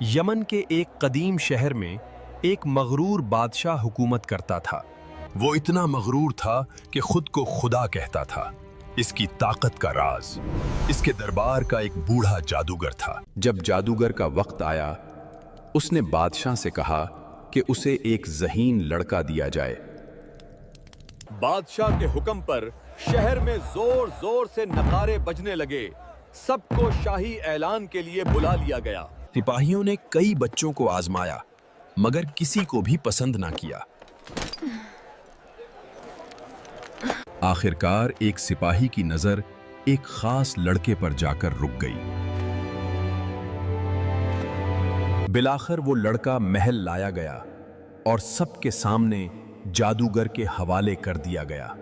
Yemen के एक कदीम शहर में एक मगरूर बादशाह हुकूमत करता था। वो इतना मगरूर था कि खुद को खुदा कहता था। इसकी ताकत का राज इसके दरबार का एक बूढ़ा जादूगर था। जब जादूगर का वक्त आया, उसने बादशाह से कहा कि उसे एक ज़हीन लड़का दिया जाए। बादशाह के हुक्म पर शहर में जोर जोर से नगारे बजने लगे। सबको शाही ऐलान के लिए बुला लिया गया। सिपाहियों ने कई बच्चों को आजमाया, मगर किसी को भी पसंद ना किया। आखिरकार एक सिपाही की नजर एक खास लड़के पर जाकर रुक गई। बिलाखिर वो लड़का महल लाया गया और सबके सामने जादूगर के हवाले कर दिया गया।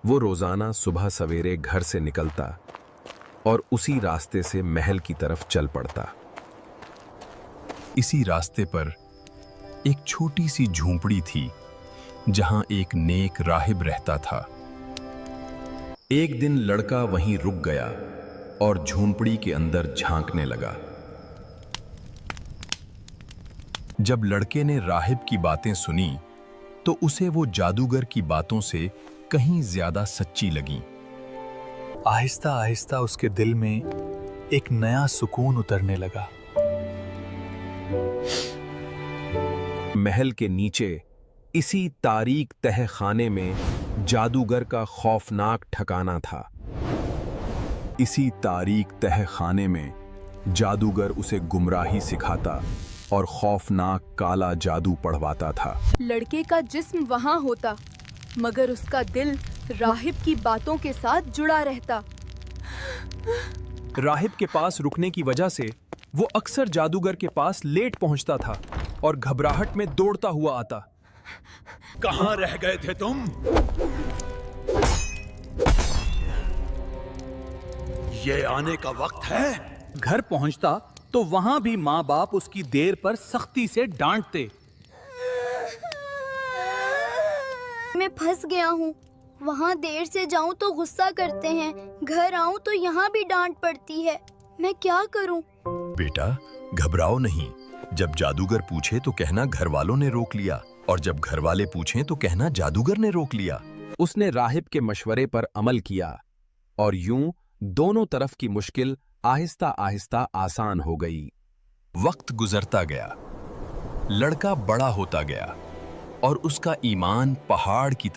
वो रोजाना सुबह सवेरे घर से निकलता और उसी रास्ते से महल की तरफ चल पड़ता। इसी रास्ते पर एक छोटी सी झोंपड़ी थी जहां एक नेक राहिब रहता था। एक दिन लड़का वहीं रुक गया और झोंपड़ी के अंदर झांकने लगा। जब लड़के ने राहिब की बातें सुनी तो उसे वो जादूगर की बातों से कहीं ज्यादा सच्ची लगी। आहिस्ता आहिस्ता उसके दिल में एक नया सुकून उतरने लगा। महल के नीचे इसी तारीक तहखाने में जादूगर का खौफनाक ठिकाना था। इसी तारीक तहखाने में जादूगर उसे गुमराही सिखाता और खौफनाक काला जादू पढ़वाता था। लड़के का जिस्म वहां होता, मगर उसका दिल राहिब की बातों के साथ जुड़ा रहता। राहिब के पास रुकने की वजह से वो अक्सर जादूगर के पास लेट पहुंचता था और घबराहट में दौड़ता हुआ आता। कहां रह गए थे तुम? ये आने का वक्त है। घर पहुंचता तो वहां भी माँ बाप उसकी देर पर सख्ती से डांटते। मैं फंस गया हूँ। वहाँ देर से जाऊँ तो गुस्सा करते हैं, घर आऊँ तो यहाँ भी डांट पड़ती है। मैं क्या करूँ? बेटा, घबराओ नहीं। जब जादूगर पूछे तो कहना घर वालों ने रोक लिया, और जब घर वाले पूछें तो कहना जादूगर ने रोक लिया। उसने राहिब के मशवरे पर अमल किया और यूं दोनों तरफ की मुश्किल आहिस्ता आहिस्ता आसान हो गई। वक्त गुजरता गया, लड़का बड़ा होता गया और उसका ईमान पहाड़ की